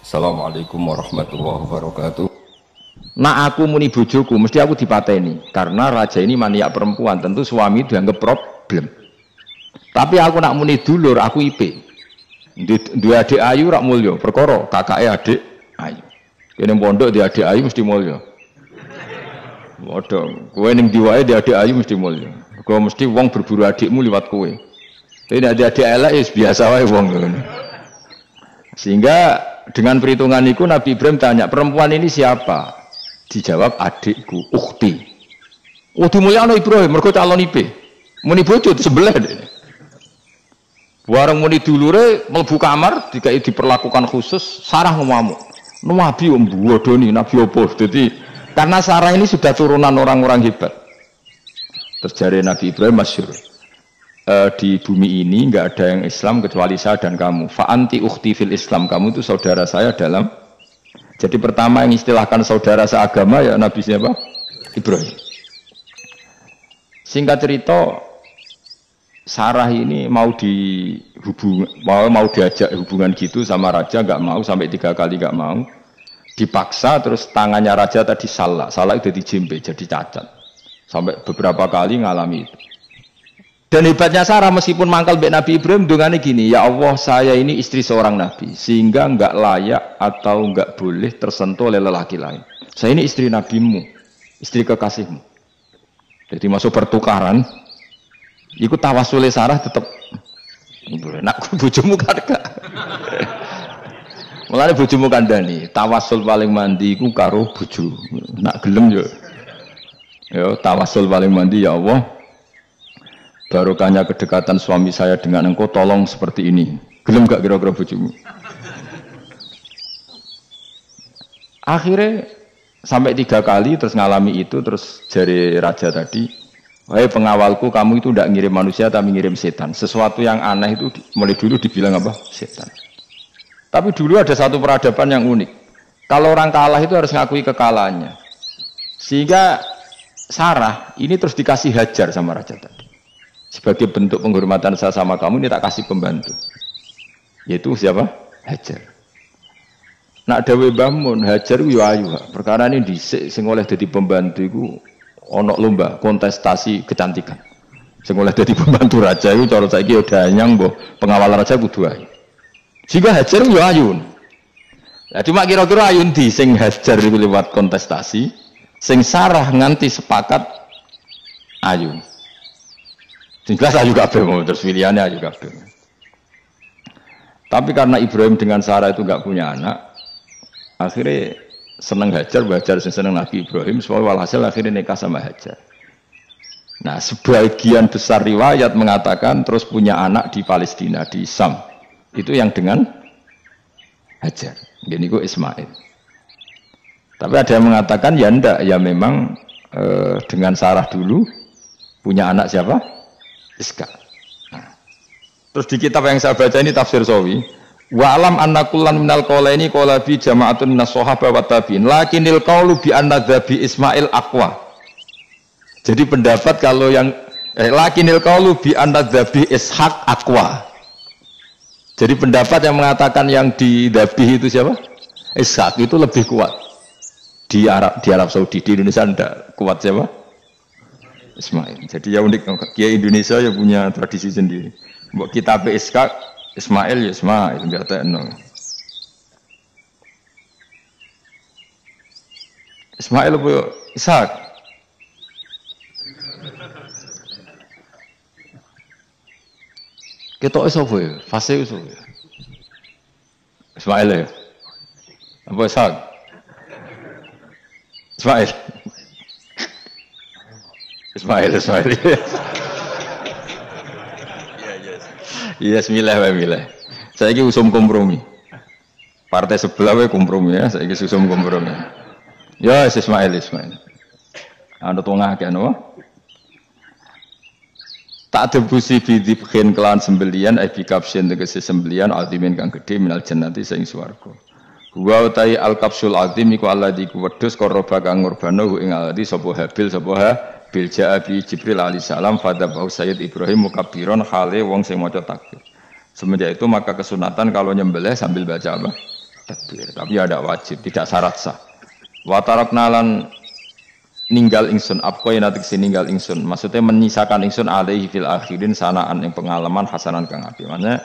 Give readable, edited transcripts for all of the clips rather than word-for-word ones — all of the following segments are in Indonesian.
Assalamualaikum warahmatullahi wabarakatuh. Nak aku muni bojoku mesti aku dipateni karena raja ini maniak perempuan, tentu suami dianggap problem. Tapi aku nak muni dulur aku IP. Dua adik ayu rak mulya, perkara kakake adik ayu. Kene pondok di adik ayu mesti mulya. Waduh, kowe ning diwae di adik ayu mesti mulya. Kowe mesti wong berburu adikmu liwat kowe. Tapi nek adik elek ya biasa wae wong ngono. Sehingga dengan perhitungan itu Nabi Ibrahim tanya, perempuan ini siapa? Dijawab, adikku, ukhti. Oh dimulyakno Ibrahim, mergo calon IP. Muni bojo sebelah deh. Warang muni dulure mlebu kamar diperlakukan khusus, Sarah ngamuk. Nabi mbodoni, Nabi opo. Jadi karena Sarah ini sudah turunan orang-orang hebat. Terjadi Nabi Ibrahim masyhur. Di bumi ini enggak ada yang Islam kecuali saya dan kamu. Fa anti ukhti fil Islam, kamu itu saudara saya dalam. Jadi pertama yang istilahkan saudara seagama ya Nabi siapa? Ibrahim. Singkat cerita, Sarah ini mau diajak hubungan gitu sama raja, nggak mau, sampai 3 kali nggak mau. Dipaksa, terus tangannya raja tadi salah itu dijembe jadi cacat. Sampai beberapa kali ngalami itu. Dan hebatnya Sarah meskipun mangkal mbek Nabi Ibrahim dongane gini, ya Allah saya ini istri seorang Nabi sehingga enggak layak atau enggak boleh tersentuh oleh lelaki lain. Saya ini istri Nabimu, istri kekasihmu. Jadi masuk pertukaran, ikut tawassul Sarah tetap nak bojomu kan gak. Mulane bojomu kandhani, tawassul paling mandi iku karo bojo. Nak gelem yo. Yo tawassul paling mandi ya Allah. Barokahnya kedekatan suami saya dengan engkau, tolong seperti ini. Gelem gak kira-kira bojomu? Akhirnya sampai 3 kali terus ngalami itu, terus jari raja tadi, wahai pengawalku, kamu itu tidak ngirim manusia tapi ngirim setan. Sesuatu yang aneh itu mulai dulu dibilang apa? Setan. Tapi dulu ada satu peradaban yang unik. Kalau orang kalah itu harus ngakui kekalahannya. Sehingga Sarah ini terus dikasih hajar sama raja tadi. Sebagai bentuk penghormatan saya sama kamu, ini tak kasih pembantu. Yaitu siapa? Hajar. Nak dawe bangun Hajar yo ayu. Perkara ini dhisik sing oleh dadi pembantu iku ana lomba kontestasi kecantikan. Sing oleh dadi pembantu raja iku cara saiki yo danyang mbok pengawal raja kudu ayu. Jika Hajar yo ayu. Lah cuma kira-kira ayu ndi sing Hajar iku lewat kontestasi, sing Sarah nganti sepakat ayu. Jelas ayu kabeh mau terus pilihannya ayu kabeh. Tapi karena Ibrahim dengan Sarah itu enggak punya anak, akhirnya seneng Hajar seneng Nabi Ibrahim, soalnya walhasil akhirnya nikah sama Hajar. Nah, sebagian besar riwayat mengatakan terus punya anak di Palestina, di Sam. Itu yang dengan Hajar. Gini kok Ismail. Tapi ada yang mengatakan ya enggak, ya memang dengan Sarah dulu punya anak siapa? Iska. Nah. Terus di kitab yang saya baca ini tafsir Sawi, wa alam anna kullan minal qalaini qala bi jama'atun minas sahabah wa tabi'in lakinnil qaulu bi anna dzabi Ismail aqwa. Jadi pendapat kalau yang lakinnil qaulu bi anna dzabi Ishaq aqwa. Jadi pendapat yang mengatakan yang didabih itu siapa? Ishaq itu lebih kuat. Di Arab Saudi, di Indonesia tidak kuat siapa? Ismail. Jadi ya unik, Kiai Indonesia ya punya tradisi sendiri. Mbok kitab Ishaq, Ismail ya Ismail, biar tekno. Ismail apa Ishaq? Ketoke sapa ya? Fase sapa ya? Ismail ya. Apa Ishaq? Ismail. Ismail. Iya, milih. Saya ini usum kompromi. Partai sebelah we kompromi ya, saya ini usum kompromi. Ya, Ismail. Anda tengah kan, wah? Tak debusi bidibkin kelan sembelian, ebikapsin tegesi sembelian, altimin kang gede minal jannati saing swarga. Wa utai al kapsul altim iku alladzi kuwedhus koroba kang ngurbano ing alladzi sapa habil bil ja'abi Jibril alaihissalam fadabahu Sayyid Ibrahim mukabiron khale wong sing maca takbir. Semenjak itu maka kesunatan kalau nyembelih sambil baca apa? takbir. Tapi ada wajib, tidak syarat sah. Wa tarakna lan ninggal ingsun apa yang nanti ninggal ingsun. Maksudnya menyisakan ingsun alaihi fil akhirin sanaan yang pengalaman hasanan kang apik. Maksudnya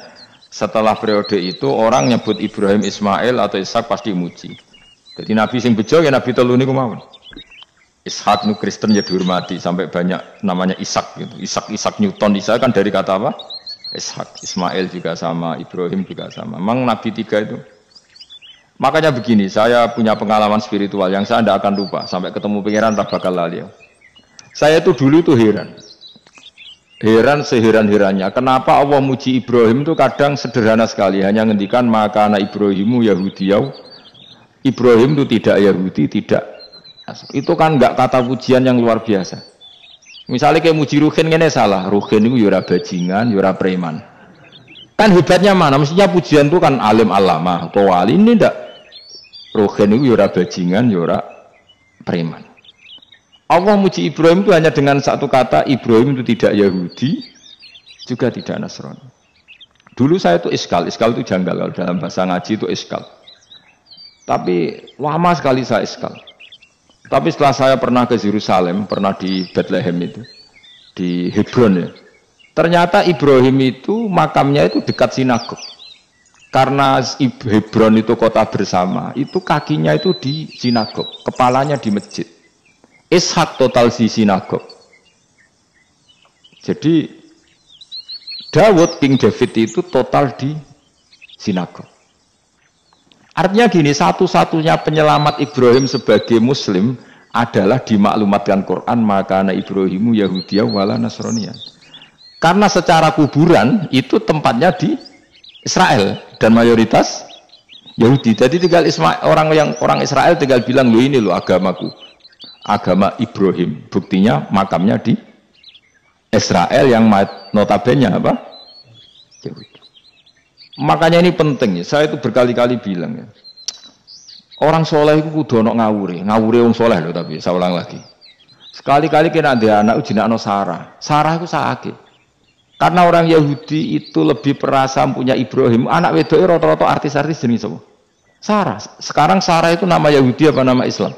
setelah periode itu orang nyebut Ibrahim, Ismail atau Ishak pasti muji. Jadi Nabi sing bejo ya Nabi telu niku mawon. Ishak nu Kristen ya dihormati sampai banyak namanya Ishak gitu. Ishak Newton Ishak kan dari kata apa? Ishak. Ismail juga sama, Ibrahim juga sama. Memang Nabi tiga itu. Makanya begini, saya punya pengalaman spiritual yang saya tidak akan lupa sampai ketemu pangeran tak bakal lali. Saya itu dulu itu heran seheran-herannya. Kenapa Allah muji Ibrahim itu kadang sederhana sekali, hanya ngendikan maka anak Ibrahimu Yahudiyau. Ibrahim itu tidak Yahudi, tidak. Itu kan enggak kata pujian yang luar biasa. Misalnya kayak muji Ruhin ini salah. Ruhin itu yura bajingan, yura preman. Kan hebatnya mana? Mestinya pujian itu kan alim alama atau wali. Ini enggak. Ruhin itu yura bajingan, yura preman. Allah muji Ibrahim itu hanya dengan satu kata. Ibrahim itu tidak Yahudi, juga tidak Nasrani. Dulu saya itu iskal itu janggal. Kalau dalam bahasa ngaji itu iskal. Tapi lama sekali saya iskal. Tapi setelah saya pernah ke Yerusalem, pernah di Bethlehem itu, di Hebron ya. Ternyata Ibrahim itu makamnya itu dekat sinagog. Karena Hebron itu kota bersama, itu kakinya itu di sinagog, kepalanya di masjid. Ishak total di sinagog. Jadi King David itu total di sinagog. Artinya gini, satu-satunya penyelamat Ibrahim sebagai Muslim adalah dimaklumatkan Quran maka anak Ibrahimu Yahudiyah wala Nasroniyah. Karena secara kuburan itu tempatnya di Israel dan mayoritas Yahudi. Jadi tinggal orang Israel tinggal bilang lo ini lo agamaku, agama Ibrahim. Buktinya makamnya di Israel yang notabene apa? Yahudi. Makanya ini penting ya. Saya itu berkali-kali bilang ya. Orang soleh itu kudu ono ngawure wong soleh loh, tapi saya ulang lagi. Sekali-kali kena ada anak ujinakno Sarah. Sarah itu sakit. Karena orang Yahudi itu lebih perasa punya Ibrahim. Anak wedok rata-rata artis-artis jenis apa? Sarah. Sekarang Sarah itu nama Yahudi apa nama Islam?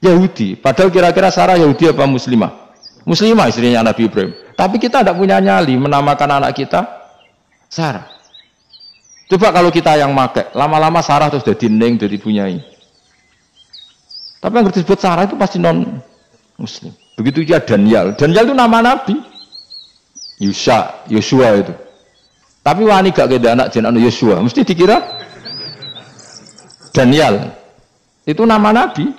Yahudi. Padahal kira-kira Sarah Yahudi apa Muslimah? Muslimah istrinya Nabi Ibrahim. Tapi kita tidak punya nyali menamakan anak kita Sarah. Coba kalau kita yang make, lama-lama Sarah terus jadi neng, jadi punyai. Tapi yang disebut Sarah itu pasti non Muslim. Begitu juga Daniel. Daniel itu nama Nabi. Yosua itu. Tapi wani gak keda anak jeneng Yosua, mesti dikira Daniel. Itu nama Nabi.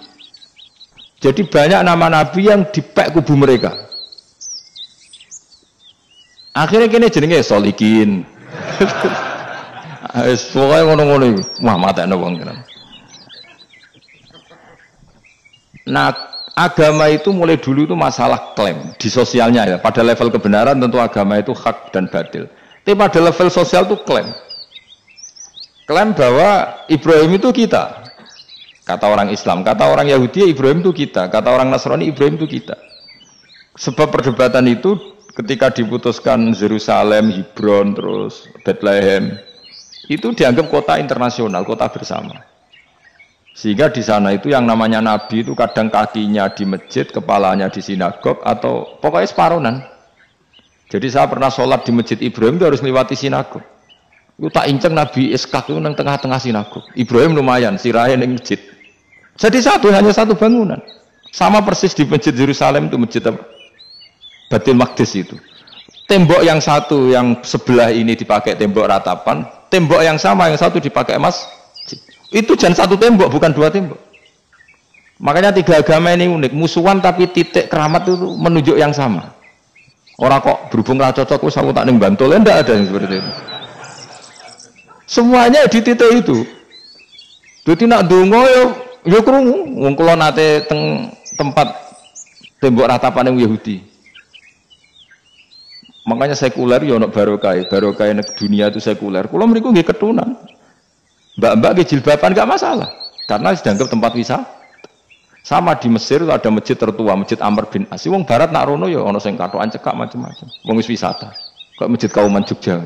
Jadi banyak nama Nabi yang dipek kubu mereka. Akhirnya kini jenenge Solikin. Pokoknya ngono-ngono itu. Wah, matekno wong kira. Nah, agama itu mulai dulu itu masalah klaim di sosialnya ya. Pada level kebenaran tentu agama itu hak dan batil. Tapi pada level sosial itu klaim. Klaim bahwa Ibrahim itu kita. Kata orang Islam, kata orang Yahudi Ibrahim itu kita, kata orang Nasrani Ibrahim itu kita. Sebab perdebatan itu ketika diputuskan Yerusalem, Hebron, terus Bethlehem, itu dianggap kota internasional, kota bersama. Sehingga di sana itu yang namanya Nabi itu kadang kakinya di masjid, kepalanya di sinagog, atau pokoknya separuhan. Jadi saya pernah sholat di masjid Ibrahim itu harus melewati sinagog. Itu tak inceng Nabi Ishak itu nang tengah-tengah sinagog. Ibrahim lumayan, sirahe ning masjid. Jadi hanya satu bangunan. Sama persis di masjid Yerusalem itu masjid apa? Baitul Maqdis itu. Tembok yang satu yang sebelah ini dipakai tembok ratapan, tembok yang sama yang satu dipakai emas. Itu jangan satu tembok, bukan dua tembok. Makanya tiga agama ini unik, musuhan tapi titik keramat itu menunjuk yang sama. Orang kok berhubung ra cocok wis aku tak ning Bantul, enggak ada yang seperti itu. Semuanya di titik itu. Dadi nak ndonga yo krungu wong kula nate teng tempat tembok ratapan yang Yahudi. Makanya sekuler ya ono barokah dunia itu sekuler. Kula mriku nggih ketunan. Mbak-mbak nggih jilbaban enggak masalah karena dianggap tempat wisata. Sama di Mesir itu ada masjid tertua, Masjid Amr bin As. Wong barat nak rono ya ono sing katokan cekak macam-macam. Wong wis wisata. Kok Masjid Kauman Jogja.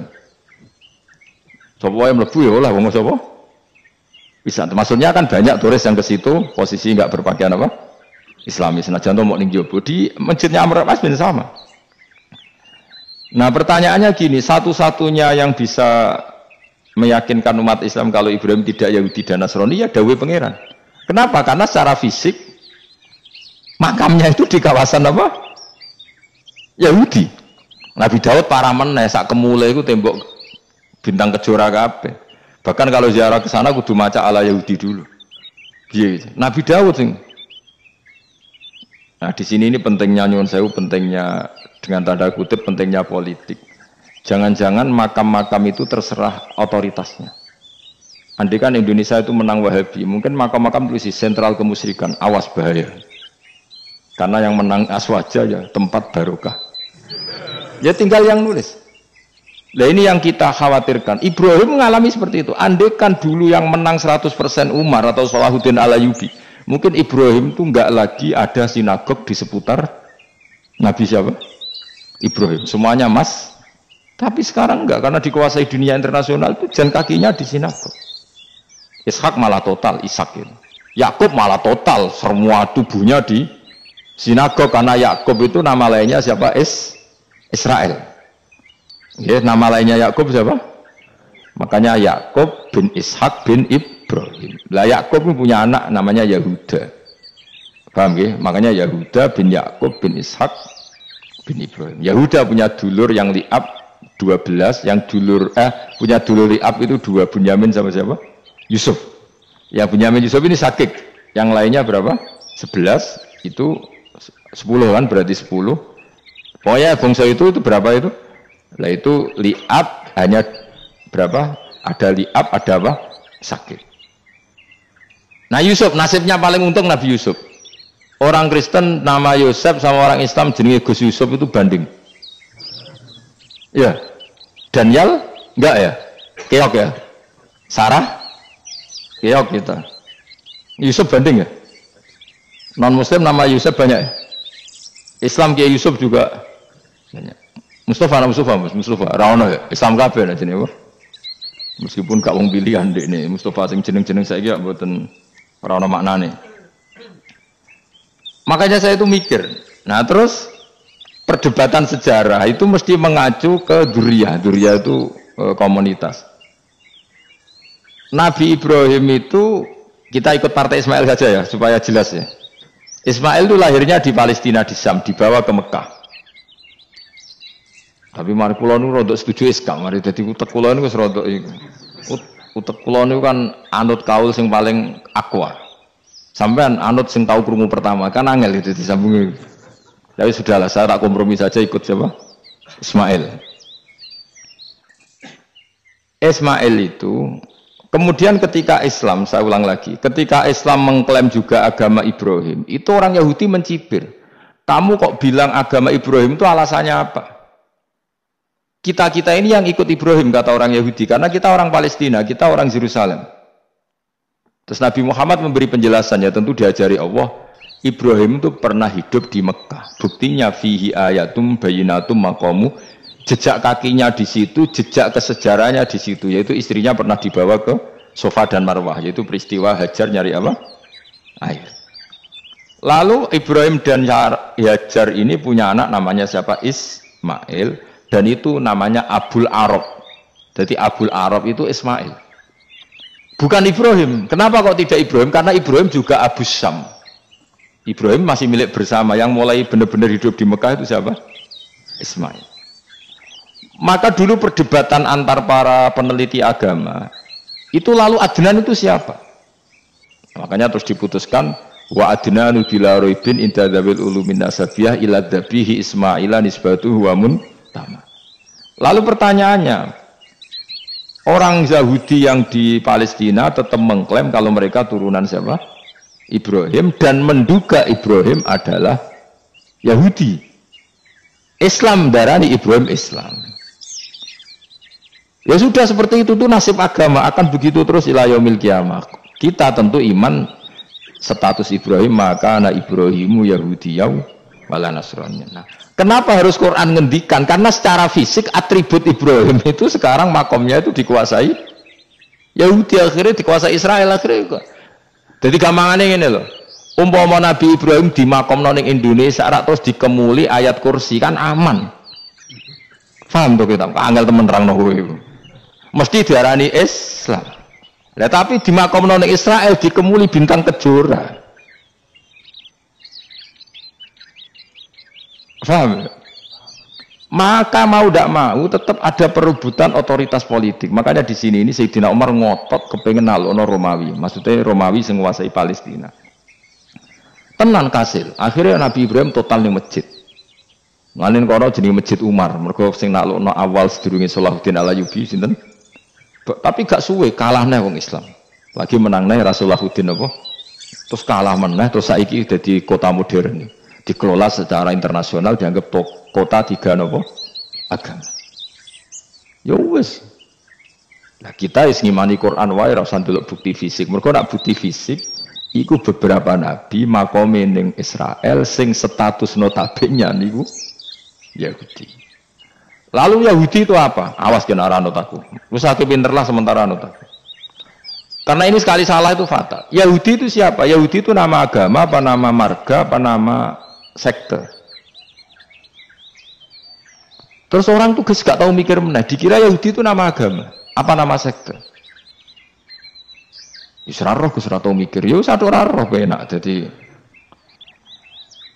Sapa wae mlebu ya lah wong sapa? Bisa. Maksudnya kan banyak turis yang ke situ posisi nggak berpakaian apa? Islami. Senajan to mau ning jowo di masjidnya Amr bin As bin sama. Nah, pertanyaannya gini, satu-satunya yang bisa meyakinkan umat Islam kalau Ibrahim tidak Yahudi dan Nasrani ya dawuh pangeran. Kenapa? Karena secara fisik makamnya itu di kawasan apa? Yahudi. Nabi Daud para meneh sak kemule iku tembok bintang kejora kabeh. Bahkan kalau ziarah ke sana kudu maca ala Yahudi dulu. Piye? Nabi Daud sing. Nah, di sini ini pentingnya nyuwun sewu, pentingnya dengan tanda kutip pentingnya politik. Jangan-jangan makam-makam itu terserah otoritasnya. Andai kan Indonesia itu menang Wahabi, mungkin makam-makam itu isi sentral kemusyrikan, awas bahaya. Karena yang menang Aswaja ya tempat barokah. Ya tinggal yang nulis. Nah ini yang kita khawatirkan. Ibrahim mengalami seperti itu. Andai kan dulu yang menang 100% Umar atau Salahuddin Al-Ayyubi, mungkin Ibrahim itu enggak lagi ada sinagog di seputar Nabi siapa? Ibrahim. Semuanya mas. Tapi sekarang enggak, karena dikuasai dunia internasional itu jalan kakinya di sinagog. Ishak malah total, Ishak itu. Yakub malah total, semua tubuhnya di sinagog, karena Yakub itu nama lainnya siapa? Israel. Ya, nama lainnya Yakub siapa? Makanya Yakub bin Ishak bin Ibrahim. Lah Yakub punya anak namanya Yahuda. Paham ya? Makanya Yahuda bin Yakub bin Ishak bin Ibrahim. Yahuda punya dulur yang li'ab 12, yang dulur punya dulur li'ab itu 2, Bunyamin sama siapa? Yusuf. Ya Bunyamin Yusuf ini sakik. Yang lainnya berapa? 11, itu 10 kan, berarti 10. Pokoknya bangsa itu berapa itu? Lah itu li'ab hanya berapa? Ada li'ab, ada apa? Sakit. Nah Yusuf, nasibnya paling untung Nabi Yusuf. Orang Kristen nama Yosef sama orang Islam jenenge Gus Yusuf itu banding. Ya. Daniel enggak ya? Keok ya? Sarah? Keok kita. Yusuf banding ya? Non muslim nama Yusuf banyak ya? Islam Kiai Yusuf juga banyak. Mustafa Raono ya? Islam kabeh nah jenenge apa? Meskipun gak wong pilihan dek nih, Mustafa sing jeneng-jeneng saiki ya mboten ora ana maknane. Makanya saya itu mikir. Nah, terus perdebatan sejarah itu mesti mengacu ke Duriyah. Duriyah itu komunitas. Nabi Ibrahim itu kita ikut partai Ismail saja ya supaya jelas ya. Ismail itu lahirnya di Palestina di Syam, dibawa ke Mekah. Tapi mari kula niku rada setuju Islam, mari dadi utek kula niku wis rada iku. Utek kula niku kan anut kaul sing paling akwa. Sampean anut sing tahu krungu pertama kan angel itu disambungi. Tapi sudahlah saya tak kompromi saja ikut siapa? Ismail. Ismail itu kemudian ketika Islam, saya ulang lagi, ketika Islam mengklaim juga agama Ibrahim, itu orang Yahudi mencibir. Kamu kok bilang agama Ibrahim itu alasannya apa? Kita ini yang ikut Ibrahim kata orang Yahudi, karena kita orang Palestina, kita orang Yerusalem. Terus Nabi Muhammad memberi penjelasannya, tentu diajari Allah, Ibrahim itu pernah hidup di Mekah. Buktinya fihi ayatum bayinatum maqamu, jejak kakinya di situ, jejak kesejarahnya di situ, yaitu istrinya pernah dibawa ke Safa dan Marwah, yaitu peristiwa Hajar nyari apa? Air. Lalu Ibrahim dan Hajar ini punya anak namanya siapa? Ismail. Dan itu namanya Abul Arab. Jadi Abul Arab itu Ismail. Bukan Ibrahim. Kenapa kok tidak Ibrahim? Karena Ibrahim juga Abu Syam. Ibrahim masih milik bersama. Yang mulai benar-benar hidup di Mekah itu siapa? Ismail. Maka dulu perdebatan antar para peneliti agama. Itu lalu Adnan itu siapa? Makanya terus diputuskan wa adnanu bila roibin inda dzawil ulumin nasabiyah ila dzabihi Ismaila nisbatuhu wa mun. Lalu pertanyaannya, orang Yahudi yang di Palestina tetap mengklaim kalau mereka turunan siapa? Ibrahim, dan menduga Ibrahim adalah Yahudi. Islam darani Ibrahim Islam. Ya sudah seperti itu tuh nasib agama akan begitu terus ila yaumil qiyamah. Kita tentu iman status Ibrahim, maka anak Ibrahimu Yahudiyau wala Nasrani. Nah, kenapa harus Quran ngendikan? Karena secara fisik atribut Ibrahim itu sekarang makomnya itu dikuasai Yahudi akhirnya dikuasai Israel akhirnya kok. Jadi gampangannya ngene lho. Umpama Nabi Ibrahim di makom ning Indonesia rak terus dikemuli ayat kursi kan aman. Paham tuh kita? Angel temen nerangno kowe iku. Mesti diarani Islam. Lah tapi di makom ning Israel dikemuli bintang kejora. Paham? Maka mau tidak mau tetap ada perebutan otoritas politik. Makanya di sini ini Sayyidina Umar ngotot kepengen nalono Romawi. Maksudnya Romawi sing nguasai Palestina. Tenan kasil. Akhirnya Nabi Ibrahim total ning masjid. Nganin kono jenenge Masjid Umar. Mergo sing nalono awal sedurunge Salahuddin Al-Ayyubi sinten? Tapi gak suwe kalah neh wong Islam. Lagi menang neh Rasulullahuddin apa? Terus kalah meneh terus saiki dadi kota modern. Dikelola secara internasional dianggap kota tiga nopo agama. Ya wis. Nah kita is ngimani Quran wae ora usah ndelok bukti fisik. Mergo nak bukti fisik iku beberapa nabi makome ning Israel sing status notabene niku Yahudi. Lalu Yahudi itu apa? Awas kena anut aku. Wis aku pinterlah sementara anut aku. Karena ini sekali salah itu fatal. Yahudi itu siapa? Yahudi itu nama agama, apa nama marga, apa nama sekte. Terus orang tuh gak tahu mikir meneh, dikira Yahudi itu nama agama, apa nama sekte. Israroh Gus ora tau mikir, yo satu roh enak. Jadi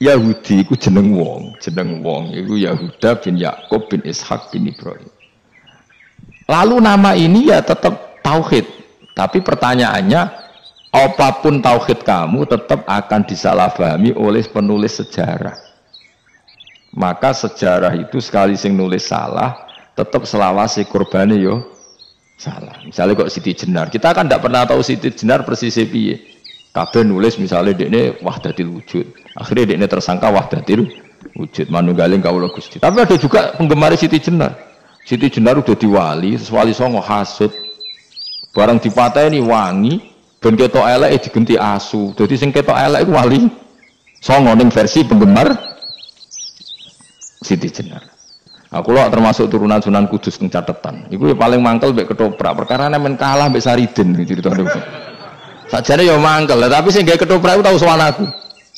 Yahudi iku jeneng wong iku Yahuda bin Yakub bin Ishak bin Ibrahim. Lalu nama ini ya tetap tauhid, tapi pertanyaannya apapun tauhid kamu tetap akan disalahpahami oleh penulis sejarah. Maka sejarah itu sekali sing nulis salah, tetap selawase korbane yo salah. Misalnya kok Siti Jenar, kita kan tidak pernah tahu Siti Jenar persis piye. Kabeh nulis misalnya dekne wahdatil wujud. Akhirnya dekne tersangka wahdatil wujud manunggaling kawula Gusti. Tapi ada juga penggemar Siti Jenar. Siti Jenar udah diwali, wali songo hasud. Barang dipateni wangi, ben ketok elek digenti asu. Dadi sing ketok elek iku wali songo ning versi penggemar Siti Jenar. Aku lho termasuk turunan Sunan Kudus teng catetan. Iku ya paling mangkel mbek ketoprak. Perkara men kalah mbek Saridin ceritane. Sakjane ya mangkel, tapi sing gawe ketoprak iku tau sowan aku.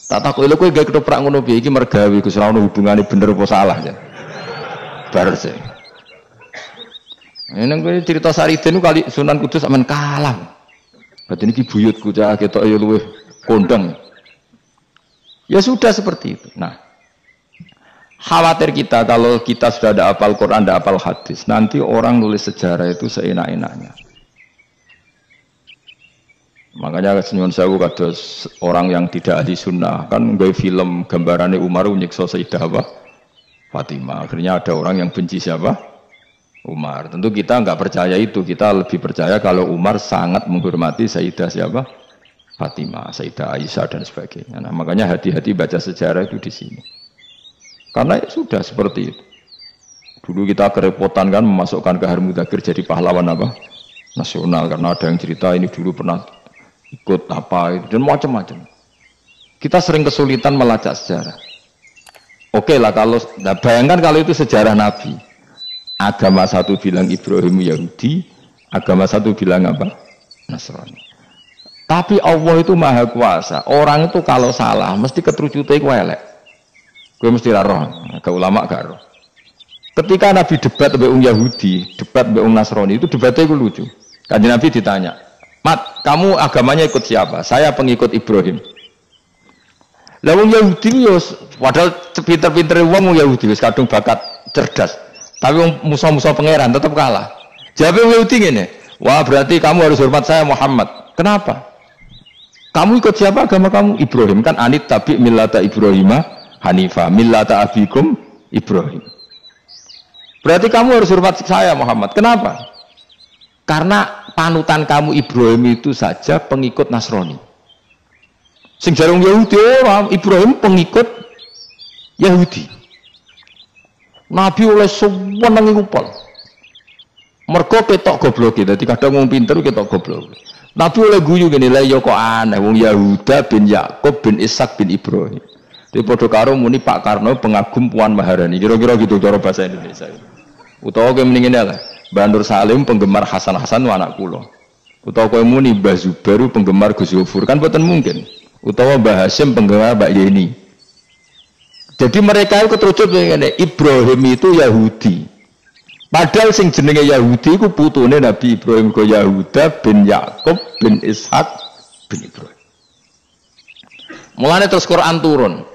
Tak takoki lho kowe gawe ketoprak ngono piye iki mergawe Gus ora ono hubungane bener apa salah ya. Bar sih. Nang kowe cerita Saridin ku kali Sunan Kudus men kalah. Berarti ini buyutku cah ketok ya luwih kondang. Ya sudah seperti itu. Nah, khawatir kita kalau kita sudah ada hafal Quran, ada hafal hadis, nanti orang nulis sejarah itu seenak-enaknya. Makanya senyum saya kados orang yang tidak ahli sunnah kan nggawe film gambarannya Umar nyiksa Sayyidah Fatimah. Akhirnya ada orang yang benci siapa? Umar. Tentu kita nggak percaya itu. Kita lebih percaya kalau Umar sangat menghormati Sayyidah siapa? Fatimah, Sayyidah Aisyah dan sebagainya. Nah, makanya hati-hati baca sejarah itu di sini. Karena ya sudah seperti itu. Dulu kita kerepotan kan memasukkan Kahar Mudzakkir jadi pahlawan apa? Nasional karena ada yang cerita ini dulu pernah ikut apa itu dan macam-macam. Kita sering kesulitan melacak sejarah. Oke lah kalau nah bayangkan kalau itu sejarah Nabi. Agama satu bilang Ibrahim Yahudi, agama satu bilang apa? Nasrani. Tapi Allah itu maha kuasa. Orang itu kalau salah mesti keterucute iku elek. Gue mesti roh, ke ulama gak roh. Ketika Nabi debat mbek Yahudi, debat mbek Nasrani itu debatnya itu lucu. Kanjeng Nabi ditanya, "Mat, kamu agamanya ikut siapa?" "Saya pengikut Ibrahim." Lah wong Yahudi yo padahal pinter-pintere wong Yahudi wis kadung bakat cerdas. Tapi wong musuh-musuh pangeran tetap kalah. Jawab wong Yahudi ngene, "Wah, berarti kamu harus hormat saya Muhammad." "Kenapa?" "Kamu ikut siapa agama kamu?" "Ibrahim." "Kan anit tabi millata Ibrahimah Hanifah millata abikum Ibrahim." "Berarti kamu harus hormat saya Muhammad." "Kenapa?" "Karena panutan kamu Ibrahim itu saja pengikut Nasrani." Sing jarung Yahudi orang Ibrahim pengikut Yahudi. Nabi oleh sewenang ngupal. Mergo ketok goblok gitu. Dadi kadang wong pinter ketok goblok. Nabi oleh guyu gini lah ya kok aneh wong Yahuda bin Yakub bin Ishak bin Ibrahim. Di padha karo muni Pak Karno pengagum Puan Maharani. Kira-kira gitu cara bahasa Indonesia. Utawa kowe mending ngene lah. Mbak Nur Salim penggemar Hasan Hasan anak kula. Utawa kowe muni Mbah Zubair penggemar Gus Yofur kan boten mungkin. Utawa Mbah Hasyim penggemar Mbak Yeni. Jadi mereka itu keterucut ngene, Ibrahim itu Yahudi. Padahal sing jenenge Yahudi iku putune Nabi Ibrahim ko Yahuda bin Yakub bin Ishak bin Ibrahim. Mulane terus Quran turun.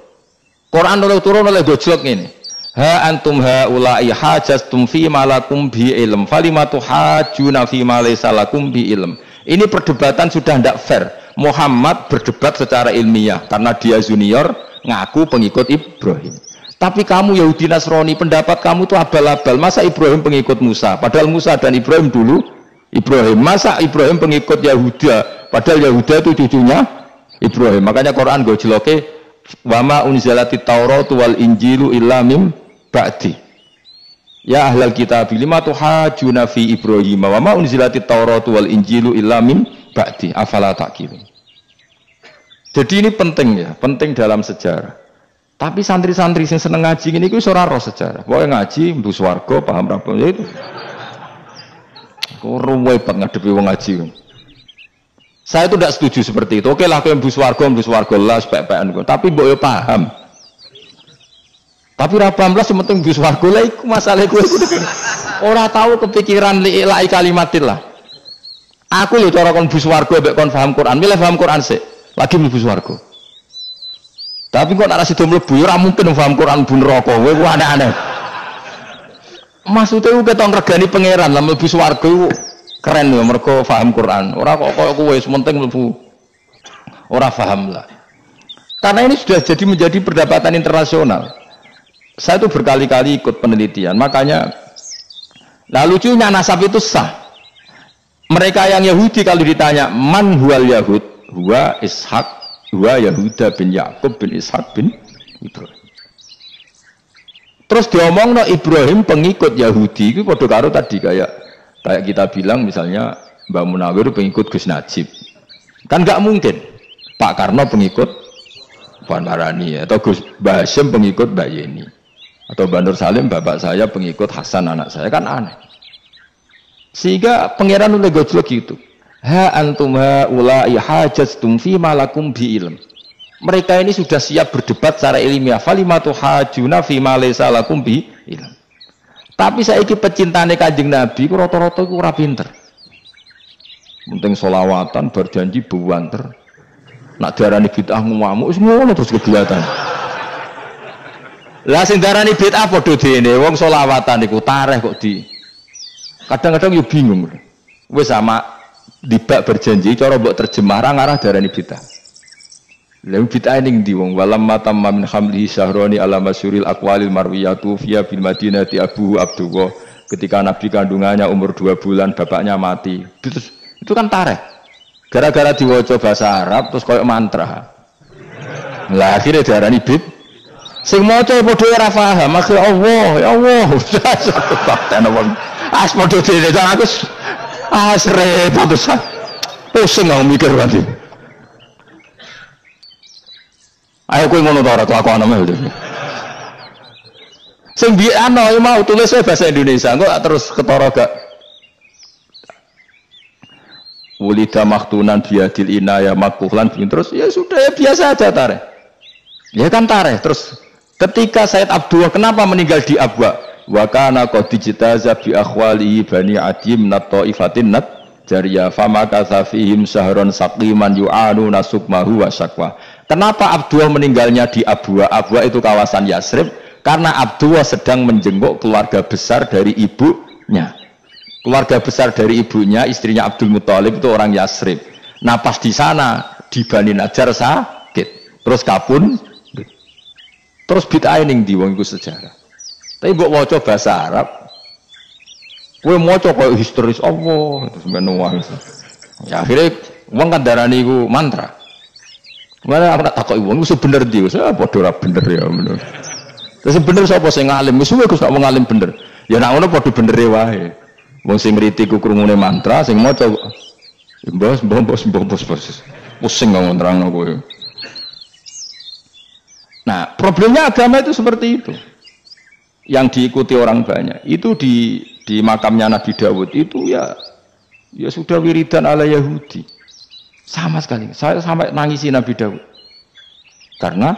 Quran turun oleh gojlok ngene. Ha antum haula'i hajastum fi malakum bi ilm falimatu hajuna fi ma laysa lakum bi ilm. Ini perdebatan sudah tidak fair. Muhammad berdebat secara ilmiah karena dia junior ngaku pengikut Ibrahim. Tapi kamu Yahudi Nasrani pendapat kamu tuh abal-abal. Masa Ibrahim pengikut Musa? Padahal Musa dan Ibrahim dulu Ibrahim. Masa Ibrahim pengikut Yahuda? Padahal Yahuda itu cucunya Ibrahim. Makanya Quran gojloke wama unzilati Tauratu wal Injilu illa mim ba'di. Ya ahlal kitab lima tuhajuna fi Ibrahim wama unzilati Tauratu wal Injilu illa mim ba'di. Afala ta'qilun. Jadi ini penting ya, penting dalam sejarah. Tapi santri-santri yang seneng ngaji ini itu ora roh sejarah. Pokoke ngaji mlebu swarga paham ra ya itu. Kok ruwet banget ngadepi wong ngaji. Saya itu tidak setuju seperti itu. Oke lah kowe mlebu swarga lah spek-pekan kok. Tapi mbok yo paham. Tapi ra paham lah sing penting mlebu swarga lah iku masalah kowe iku. Ora tahu kepikiran li'ilai kalimatillah. Aku lho cara kon mlebu swarga mbek kon paham Quran. Milih paham Quran sik. Lagi mlebu swarga. Tapi kok nek sido mlebu ora mungkin paham Quran bu neraka. Kowe ku aneh-aneh. Maksudnya ku keton regani pangeran lah mlebu swarga iku keren lho mergo paham Quran. Ora kok koyo kowe sementing mlebu ora paham lah. Karena ini sudah jadi menjadi perdebatan internasional. Saya itu berkali-kali ikut penelitian. Makanya nah lucunya nasab itu sah. Mereka yang Yahudi kalau ditanya man huwal Yahud, huwa Ishak Huwa Yahuda bin Yakub bin Ishak bin Ibrahim. Terus diomong no Ibrahim pengikut Yahudi itu pada karo tadi kayak kita bilang misalnya Mbak Munawir pengikut Gus Najib. Kan nggak mungkin Pak Karno pengikut Puan Marani atau Gus Mbah Hasyim pengikut Mbak Yeni atau Mbak Nur Salim bapak saya pengikut Hasan anak saya, kan aneh. Sehingga pangeran oleh gojlok gitu. Ha antum haula'i hajastum fi malakum bi ilm. Mereka ini sudah siap berdebat secara ilmiah. Falimatu hajuna fi ma laysa lakum bi ilm. Tapi saiki pecintane Kanjeng Nabi ku rata-rata ku ora pinter. Penting selawatan berjanji buanter. Nak diarani bid'ah ngamuk wis ngono terus kegiatan. Lah sing diarani bid'ah padha dene wong selawatan iku tareh kok di. Kadang-kadang yo bingung. Wis sama dibak berjanji cara mbok terjemah ra ngarah darani bid'ah. Lha bid'ah ning ndi wong walam matamma min hamlihi syahrani ala masyuril aqwalil marwiyatu fiya bil madinati Abu Abdullah. Ketika Nabi kandungannya umur 2 bulan bapaknya mati. Itu kan tareh. Gara-gara diwaca bahasa Arab terus koyo mantra. Lah akhirnya darani bid. Sing maca padha ora paham, maksud Allah, ya Allah. Bakten wong. As padha dene aku repot besar, pusing nggak mikir nanti. Ayo kau ngono tora kelakuan namanya udah. Sing biano mau tulis bahasa Indonesia, kok terus ketara gak. Wulida maktunan biadil inaya makuhlan terus ya sudah ya biasa aja tareh. Ya kan tareh terus ketika Said Abdullah kenapa meninggal di Abwa? Wa kana qad dijtaza bi akhwalihi bani adim nat taifatin nat jariyah fama kasafihim sahron saqiman yu'anu nasukmahu wa syakwa. Kenapa Abdullah meninggalnya di Abwa? Abwa itu kawasan Yasrib karena Abdullah sedang menjenguk keluarga besar dari ibunya. Keluarga besar dari ibunya, istrinya Abdul Muthalib itu orang Yasrib. Nah pas di sana di Bani Najjar sakit, terus kabun, terus bid'ah ning di wong iku sejarah. Tapi mbok waca bahasa Arab, kowe maca koyo historis Allah, terus menuang. Ya akhirnya wong kan darani iku mantra. Mana aku tak takoki wong iku bener ndi, wis padha ora bener ya bener. Terus bener sapa sing ngalim, wis gak wong ngalim bener. Ya nek ngono padha benere wae. Wong sing ngriti ku krungune mantra, sing maca mbos. Pusing ngomong terangno kowe. Nah, problemnya agama itu seperti itu. Yang diikuti orang banyak. Itu di makamnya Nabi Dawud itu ya Ya sudah wiridan ala Yahudi. Sama sekali. Saya sampai nangisi Nabi Daud. Karena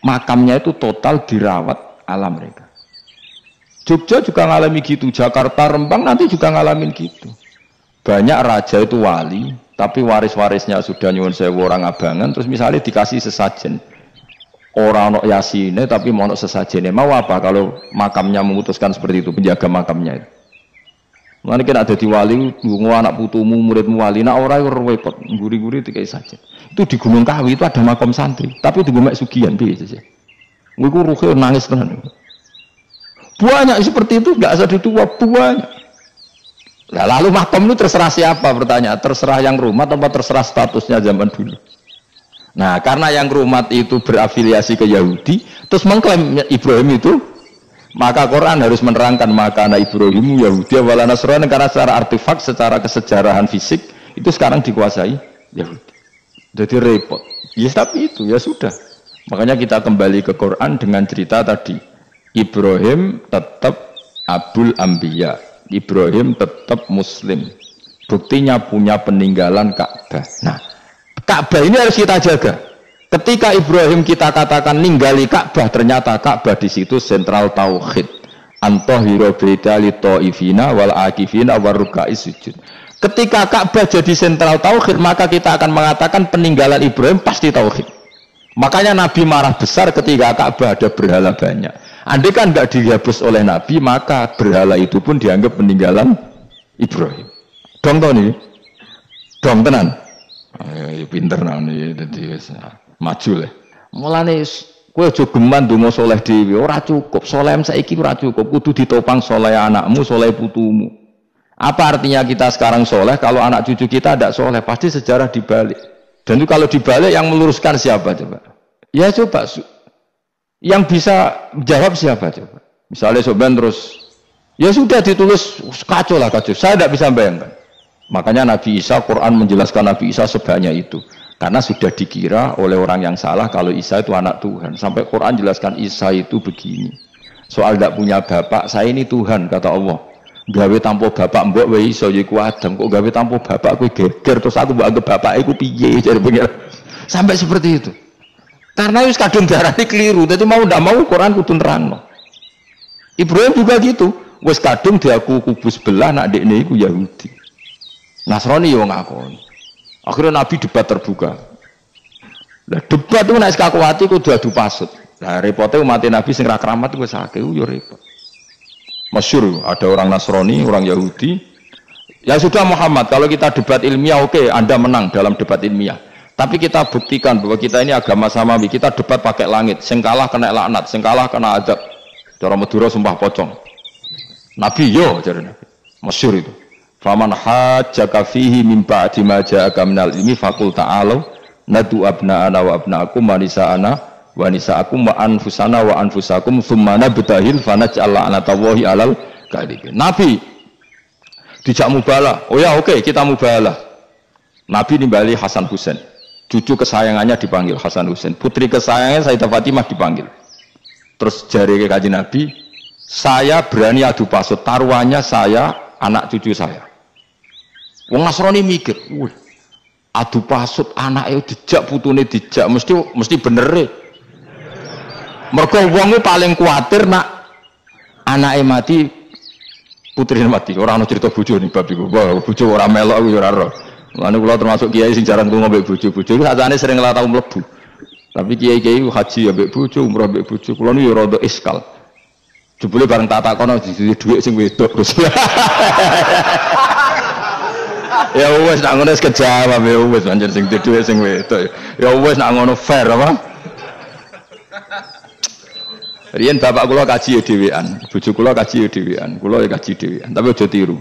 makamnya itu total dirawat alam mereka. Jogja juga ngalami gitu, Jakarta, Rembang nanti juga ngalamin gitu. Banyak raja itu wali, tapi waris-warisnya sudah nyuwun sewu orang abangan, terus misalnya dikasih sesajen. Orang ono yasine tapi mau ono sesajene. Mau apa kalau makamnya memutuskan seperti itu, penjaga makamnya itu. Mulane kena dadi wali, nggo anak putumu, muridmu wali, nak ora repot, guri-guri dikai saja. Itu di Gunung Kawi itu ada makam santri, tapi di Gunung Sugihan piye sih. Iku ruhe nangis tenan. Banyak seperti itu, enggak usah ditua banyak. Nah, lalu makam itu terserah siapa pertanyaan? Terserah yang rumah atau terserah statusnya zaman dulu? Nah, karena yang rumat itu berafiliasi ke Yahudi, terus mengklaim Ibrahim itu, maka Quran harus menerangkan maka anak Ibrahim Yahudi wala Nasrani, karena secara artefak, secara kesejarahan fisik itu sekarang dikuasai Yahudi. Jadi repot. Ya tapi itu ya sudah. Makanya kita kembali ke Quran dengan cerita tadi. Ibrahim tetap Abul Anbiya. Ibrahim tetap Muslim. Buktinya punya peninggalan Ka'bah. Nah, Ka'bah ini harus kita jaga. Ketika Ibrahim kita katakan ninggali Ka'bah, ternyata Ka'bah di situ sentral tauhid. Antahira bidali ta'ifina wal akifina warrukai sujud. Ketika Ka'bah jadi sentral tauhid, maka kita akan mengatakan peninggalan Ibrahim pasti tauhid. Makanya Nabi marah besar ketika Ka'bah ada berhala banyak. Andai kan nggak dihapus oleh Nabi, maka berhala itu pun dianggap peninggalan Ibrahim. Dong tau nih, dong tenan. Ya pinter nih, jadi maju lah. Mulane kowe aja geman donga saleh dhewe, ora cukup. Saleh saiki ora cukup, kudu ditopang saleh anakmu, saleh putumu. Apa artinya kita sekarang soleh kalau anak cucu kita tidak soleh? Pasti sejarah dibalik. Dan itu kalau dibalik yang meluruskan siapa coba? Ya coba yang bisa jawab siapa coba? Misalnya soban terus ya sudah ditulis kacau lah kacau. Saya tidak bisa bayangkan. Makanya Nabi Isa, Quran menjelaskan Nabi Isa sebanyak itu. Karena sudah dikira oleh orang yang salah kalau Isa itu anak Tuhan. Sampai Quran jelaskan Isa itu begini. Soal tidak punya bapak, saya ini Tuhan kata Allah. Gawe tanpa bapak mbok wae iso yiku Adam, kok gawe tanpa bapak kowe geger terus aku mbok anggap bapak iku piye jare pengen. Sampai seperti itu. Karena wis kadung darane keliru, dadi mau ndak mau Quran kudu nerangno. Ibrahim juga gitu, wis kadung diaku kubu sebelah nak dekne iku Yahudi. Nasrani yo ngakoni. Akhirnya Nabi debat terbuka. Lah debat itu nek kakuati kudu adu pasut. Lah repote umat Nabi sing ra keramat wis akeh yo repot. Masyhur ada orang Nasrani, orang Yahudi. Ya sudah Muhammad, kalau kita debat ilmiah oke, Anda menang dalam debat ilmiah. Tapi kita buktikan bahwa kita ini agama samawi, kita debat pakai langit, sing kalah kena laknat, sing kalah kena adab. Cara Madura sumpah pocong. Nabi yo jare Nabi. Masyhur itu. Faman hajjaka fihi min ba'di ma ja'aka minal ilmi faqul ta'alu nadu abna'ana wa abna'akum wa nisa'ana wa nisa'akum wa anfusana wa anfusakum thumma nabtahil fanaj'al la'natallahi 'alal kadhibin. Nabi dijak mubalah. Oh ya oke, kita mubalah. Nabi nimbali Hasan Husain. Cucu kesayangannya dipanggil Hasan Husain. Putri kesayangannya Sayyidah Fatimah dipanggil. Terus jari ke Kanjeng Nabi, saya berani adu pasut, taruhannya saya, anak cucu saya. Wong Nasrani mikir, wih, adu pasut anaknya dijak, putune dijak, mesti bener deh. Mergo wong paling kuatir nak anake mati, putrine mati. Ora ana cerita bojo ning bab iku. Wah, bojo ora melok aku ora ora. Lan kula termasuk kiai sing jarang tunggu mbek bojo-bojo. Iku sakjane sering ora tau mlebu. Tapi kiai-kiai haji ya mbek bojo, umrah mbek bojo. Kula niku ya rada iskal. Jebule bareng tak takono di dhuwit sing wedok terus. Ya wis nak ngono wis kejawab ya wis pancen sing dhuwit sing wedok. Ya wis nak ngono fair apa? Riyen bapak kula kaji ya dhewean, bojo kula kaji ya dhewean, kula ya kaji dhewean. Tapi aja tiru.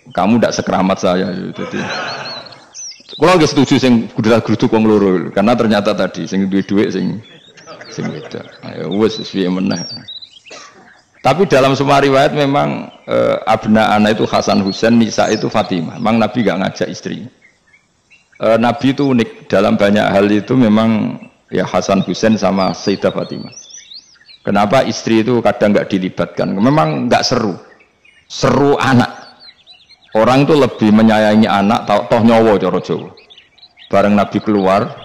Kamu ndak sekeramat saya ya dadi. Kula nggih setuju sing gudrak-gruduk wong loro karena ternyata tadi sing duwe dhuwit sing beda. Ya wis piye meneh. Tapi dalam semua riwayat memang abna ana itu Hasan Husain, Nisa itu Fatimah. Memang Nabi enggak ngajak istri. Nabi itu unik dalam banyak hal itu memang ya Hasan Husain sama Sayyidah Fatimah. Kenapa istri itu kadang nggak dilibatkan? Memang nggak seru, seru anak. Orang itu lebih menyayangi anak toh nyawa cara Jawa. Bareng Nabi keluar,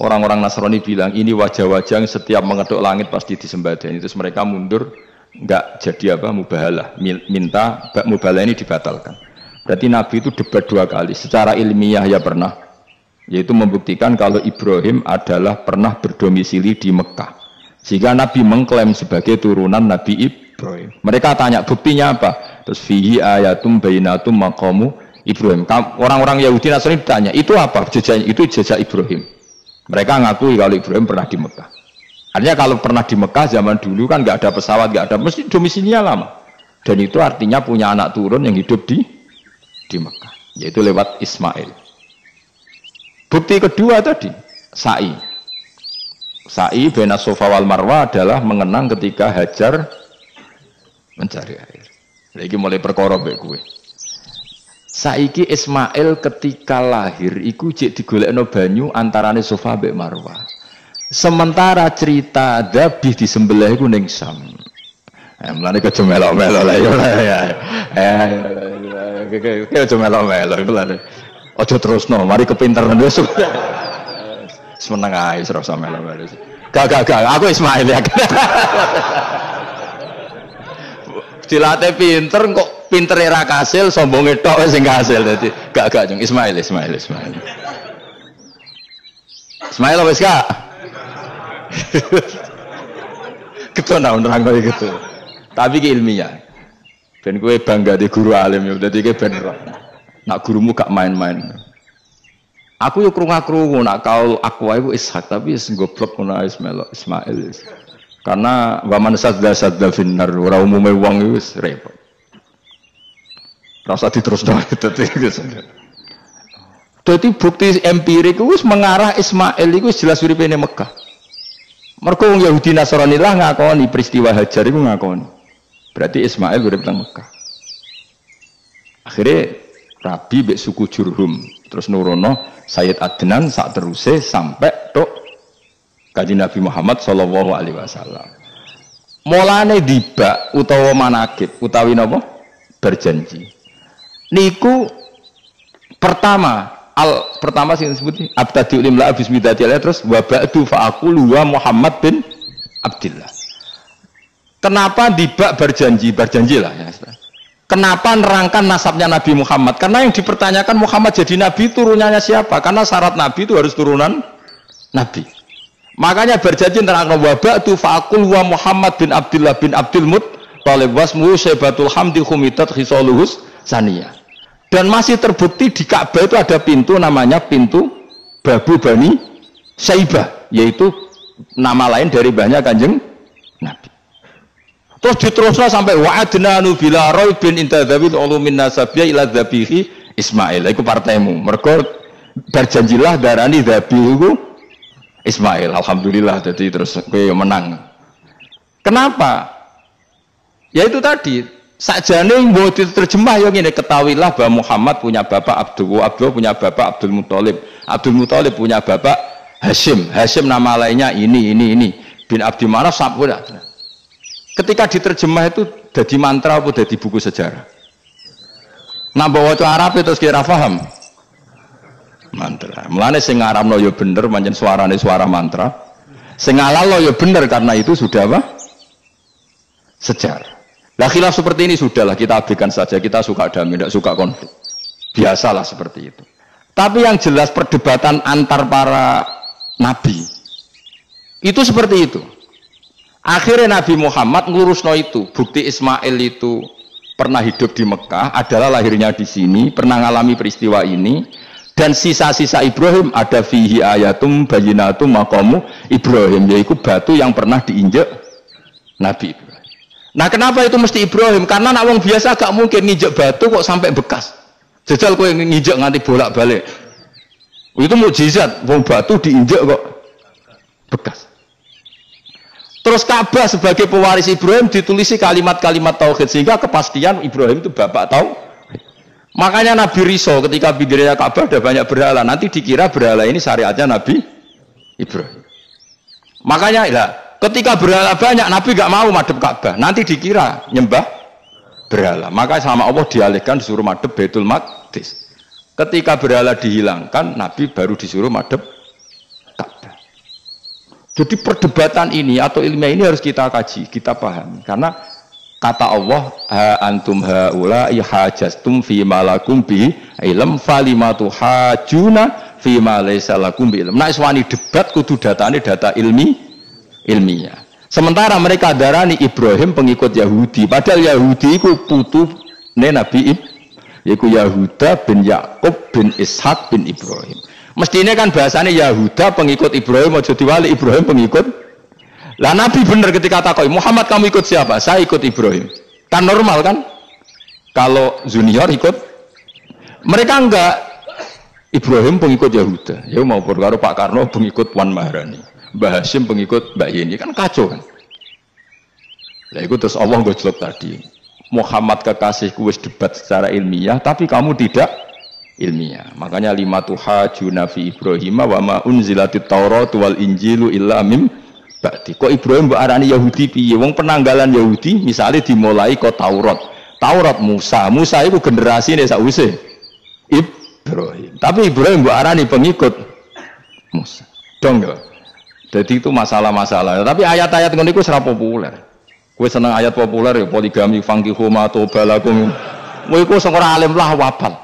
orang-orang Nasrani bilang ini wajah-wajah yang setiap mengetuk langit pasti disembadani. Terus mereka mundur, enggak jadi apa mubahalah, minta mubahalah ini dibatalkan. Berarti Nabi itu debat 2 kali. Secara ilmiah ya pernah, yaitu membuktikan kalau Ibrahim adalah pernah berdomisili di Mekah. Sehingga Nabi mengklaim sebagai turunan Nabi Ibrahim. Mereka tanya buktinya apa? Terus fihi ayatum bainatum maqamu Ibrahim. Orang-orang Yahudi Nasrani ditanya, itu apa? Itu jejak Ibrahim. Mereka ngakui kalau Ibrahim pernah di Mekah. Artinya kalau pernah di Mekah zaman dulu kan nggak ada pesawat, nggak ada, mesti domisilinya lama. Dan itu artinya punya anak turun yang hidup di Mekah, yaitu lewat Ismail. Bukti kedua tadi, sa'i. Sa'i baina Safa wal Marwah adalah mengenang ketika Hajar mencari air. Lagi mulai perkara mbek kowe. Saiki Ismail ketika lahir iku jek digolekno banyu antarane Safa mbek Marwah. Sementara cerita dzabih disembelih iku ning Sam. Mulane kejo melok-melok lah ya. Kejo melok-melok iku lha. Aja terusno, mari kepinteran wis. Semeneng ae ora usah melok-melok. Gak, aku Ismail ya. Dilatih pinter kok pinter era kasil sombonge tok wis sing kasil dadi gak jeng Ismail wis gak ketona nerang kowe gitu tapi ki ilmiah ben kowe bangga di guru alim ya dadi kowe ben nak gurumu gak main-main aku yo krungu-krungu nak kaul aku wae Ishak tapi wis goblok ngono Ismail karena waman sadda finnar ora umume wong iku wis repot. Rasa diterusno dadi bukti empirik wis mengarah Ismail iku jelas uripe ning Mekah. Mergo wong Yahudi Nasrani lah ngakoni peristiwa Hajar iku ngakoni. Berarti Ismail urip nang Mekah. Akhirnya Rabi mbek suku Jurhum terus nurono Sayyid Adnan sak teruse sampai tok Kanjeng Nabi Muhammad sallallahu alaihi wasallam. Mulane dibak utawa manakib utawi napa? Berjanji. Niku pertama sing disebut abtadi limla bismillahirrahmanirrahim terus wa ba'du fa aqulu wa Muhammad bin Abdullah. Kenapa dibak berjanjilah ya. Kenapa nerangkan nasabnya Nabi Muhammad? Karena yang dipertanyakan Muhammad jadi nabi turunannya siapa? Karena syarat nabi itu harus turunan nabi. Makanya berjanji nerangkan wa ba'du fa aqulu wa Muhammad bin Abdullah bin Abdul Muttalib wasmu Syaibatul Hamdi khumitat khisaluhus saniyah. Dan masih terbukti di Ka'bah itu ada pintu namanya pintu Babu Bani Syaibah, yaitu nama lain dari banyak Kanjeng Nabi. Terus diteruslah sampai wa'adnanu bila raibin intadzawil ulumin nasabiyah ila dzabihi Ismail. Iku partaimu. Mergo berjanjilah darani dzabihu Ismail. Alhamdulillah jadi terus kowe menang. Kenapa? Ya itu tadi sakjane mbok diterjemah ya ngene, ketahuilah bahwa Muhammad punya bapak Abdullah punya bapak Abdul Muthalib punya bapak Hashim nama lainnya ini bin Abdi Manaf sampun. Ketika diterjemah itu jadi mantra apa jadi buku sejarah? Nah bawa waca Arab terus kira paham mantra. Mulane sing ngaramno ya bener pancen suarane suara mantra. Sing ngalalno ya bener karena itu sudah apa? Sejarah. Lah khilaf seperti ini sudahlah kita abaikan saja, kita suka damai, tidak suka konflik. Biasalah seperti itu. Tapi yang jelas perdebatan antar para nabi itu seperti itu. Akhirnya Nabi Muhammad ngelurusno itu, bukti Ismail itu pernah hidup di Mekah, adalah lahirnya di sini, pernah mengalami peristiwa ini, dan sisa-sisa Ibrahim ada fihi ayatum bayinatum maqamu Ibrahim, yaitu batu yang pernah diinjak Nabi Ibrahim. Nah kenapa itu mesti Ibrahim? Karena nak wong biasa gak mungkin nginjek batu kok sampai bekas. Jajal kowe nginjek nganti bolak-balik. Itu mukjizat, wong batu diinjek kok bekas. Terus Ka'bah sebagai pewaris Ibrahim ditulisi kalimat-kalimat tauhid sehingga kepastian Ibrahim itu bapak tauhid. Makanya Nabi Riso ketika pinggirnya Ka'bah ada banyak berhala, nanti dikira berhala ini syariatnya Nabi Ibrahim. Makanya ketika berhala banyak Nabi gak mau madhep Ka'bah, nanti dikira nyembah berhala. Maka sama Allah dialihkan disuruh madhep Baitul Maqdis. Ketika berhala dihilangkan, Nabi baru disuruh madhep Ka'bah. Jadi perdebatan ini atau ilmiah ini harus kita kaji, kita pahami. Karena kata Allah, ha antum haula ihajastum fi malakum bi ilm falimatu hajuna fi ma laysa lakum bi ilm. Nah, iswani debat kudu datane data ilmiah. Sementara mereka darani Ibrahim pengikut Yahudi, padahal Yahudi iku putune Nabi yaiku Yahuda bin Yakub bin Ishak bin Ibrahim. Mestinya kan bahasanya Yahuda pengikut Ibrahim, aja diwali Ibrahim pengikut. Lah Nabi bener ketika takoi, Muhammad kamu ikut siapa? Saya ikut Ibrahim. Kan normal kan? Kalau junior ikut, mereka enggak. Ibrahim pengikut Yahuda. Ya mau karo Pak Karno pengikut Wan Maharani. Mbah Hashim pengikut Mbak Yeni, kan kacau kan? Lah itu terus Allah gojlok tadi. Muhammad kekasihku wis debat secara ilmiah, tapi kamu tidak ilmiah. Makanya lima tuhajuna fi Ibrahim wa ma unzilatit Taurat wal Injilu illa mim ba'di. Kok Ibrahim mbok arani Yahudi piye? Wong penanggalan Yahudi misalnya dimulai kok Taurat. Taurat Musa itu generasine sakwise Ibrahim. Tapi Ibrahim mbok arani pengikut Musa. Dong ya. Jadi itu masalah-masalah. Tapi ayat-ayat ngono iku ora populer. Kowe seneng ayat populer ya poligami fangkihu ma tobalakum. Kowe iku sing ora alim lah wabal.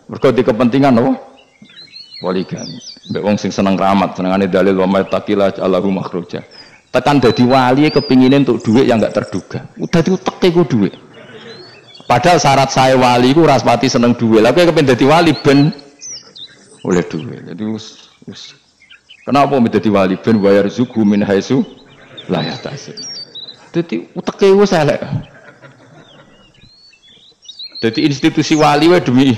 Mergo di kepentingan apa? Poligami. Mbek wong sing seneng keramat, senengane dalil wa mattaqila Allahu makhruja. Tekan dadi wali kepingine untuk duit yang enggak terduga. Udah diuteke ku duit. Padahal syarat saya wali ku raspati seneng duit. Lah kowe kepengin dadi wali ben oleh duit. Jadi wis kenapa menjadi wali ben bayar zuku min haitsu la yahtasib. Dadi uteke wis elek. Dadi institusi wali wae demi.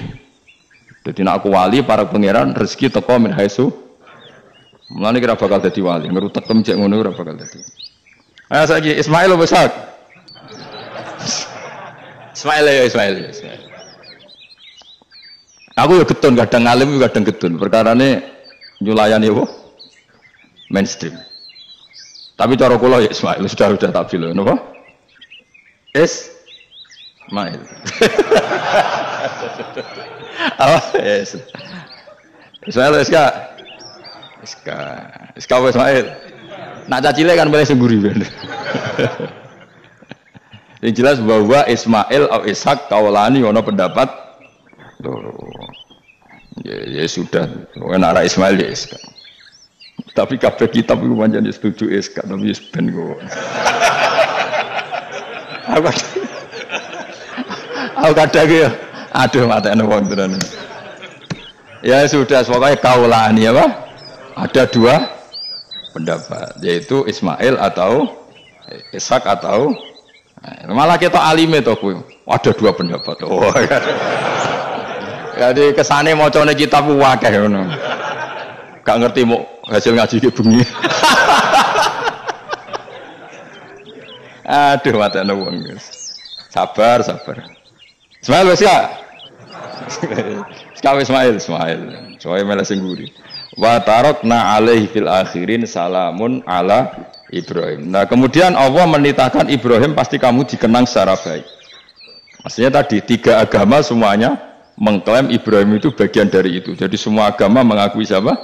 Dadi nek aku wali para pangeran rezeki teko min haitsu. Mulane kira bakal dadi wali, ngerutek kemjek ngono ora bakal dadi. Ah saiki Ismail Besar. Ismail. Aku ya getun kadang alim kadang getun. Perkarane nyulayani apa? Mainstream. Tapi cara kula ya Ismail sudah tak bilang napa? Ismail. Apa? Ismail Iska Ismail. Nak cacile kan boleh sengguri ben. Yang jelas bahwa Ismail atau Ishak kaulani ono pendapat ya sudah, nek Ismail ya Ishak. Tapi kabeh kitab iku pancen setuju Ishak tapi wis ben kok. Aku kadang ya aduh matane wong tenan. Ya sudah, pokoknya kaulani apa? Ada dua pendapat, yaitu Ismail atau Ishak atau malah kita alime to kuwi. Ada dua pendapat. Oh. Jadi kesane macane kitab akeh ngono. Gak ngerti mau hasil ngaji ki bengi. Aduh matane wong. Sabar. Ismail wis ya. Ismail. Soale malah sing nguri. Wa tarakna alaihi fil akhirin salamun ala Ibrahim. Nah, kemudian Allah menitahkan Ibrahim pasti kamu dikenang secara baik. Maksudnya tadi tiga agama semuanya mengklaim Ibrahim itu bagian dari itu. Jadi semua agama mengakui siapa?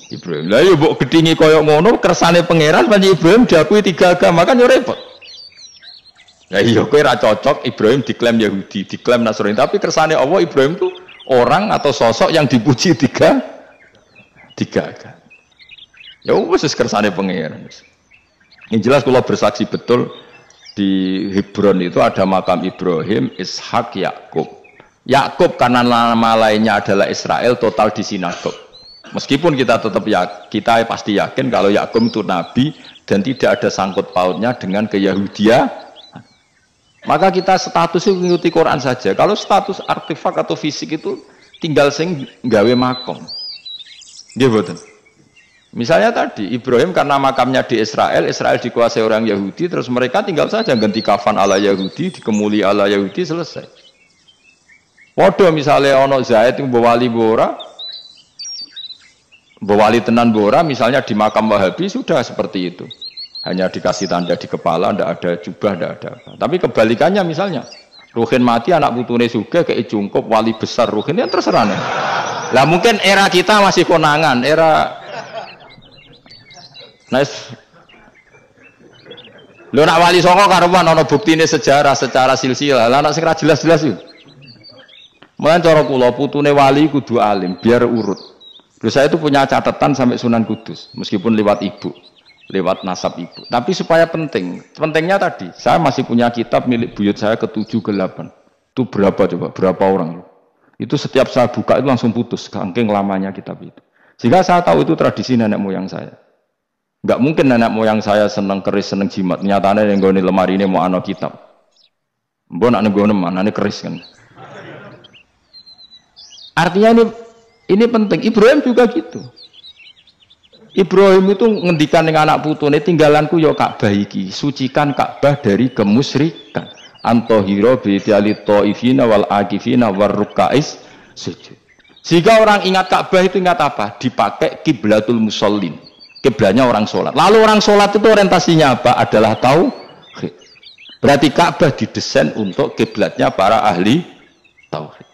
Ibrahim. Lah yo mbok gedhingi kaya ngono kersane pangeran panji Ibrahim diakui tiga agama kan yo repot. Ya iya kowe ra cocok Ibrahim diklaim Yahudi, diklaim Nasrani, tapi kersane Allah Ibrahim itu orang atau sosok yang dipuji tiga agama. Ya wis kersane pangeran. Yang jelas kalau bersaksi betul di Hebron itu ada makam Ibrahim, Ishak, Yakub. Yakub karena nama lainnya adalah Israel total di sinagog. Meskipun kita tetap kita pasti yakin kalau Yakub itu nabi dan tidak ada sangkut pautnya dengan keyahudian. Maka kita statusnya mengikuti Quran saja. Kalau status artefak atau fisik itu tinggal sing gawe makom. Nggih mboten. Misalnya tadi Ibrahim karena makamnya di Israel dikuasai orang Yahudi, terus mereka tinggal saja ganti kafan ala Yahudi, dikemuli ala Yahudi, selesai. Waduh misalnya ono Zaid yang bawali bora, bawali tenan bora, misalnya di makam Wahabi sudah seperti itu, hanya dikasih tanda di kepala, tidak ada jubah, tidak ada apa. Tapi kebalikannya misalnya Ruhin mati anak putune juga kayak jungkup wali besar Ruhin ya terserah nih. Lah mungkin era kita masih konangan, era nice. Lho nak wali songo karuan ana buktine sejarah secara silsilah. Lah nak sing ra jelas-jelas iki. Mulane cara kula putune wali kudu alim biar urut. Lho saya itu punya catatan sampai Sunan Kudus meskipun lewat ibu, lewat nasab ibu. Tapi supaya penting. Pentingnya tadi, saya masih punya kitab milik buyut saya ke-7 ke-8. Itu berapa coba? Berapa orang? Itu setiap saya buka itu langsung putus saking lamanya kitab itu. Sehingga saya tahu itu tradisi nenek moyang saya. Enggak mungkin nenek moyang saya seneng keris, seneng jimat. Nyatanya yang nggone lemari ini mau ana kitab. Mbok nak nggone manane keris kan. Artinya ini penting. Ibrahim juga gitu. Ibrahim itu ngendikan dengan anak putune tinggalanku ya Ka'bah iki, sucikan Ka'bah dari kemusyrikan. Antohiro bi'tiali ta'ifina wal akifina war rukais sujud. Jika orang ingat Ka'bah itu ingat apa? Dipakai kiblatul musallin. Kiblatnya orang sholat. Lalu orang sholat itu orientasinya apa? Adalah tauhid. Berarti Ka'bah didesain untuk kiblatnya para ahli tauhid.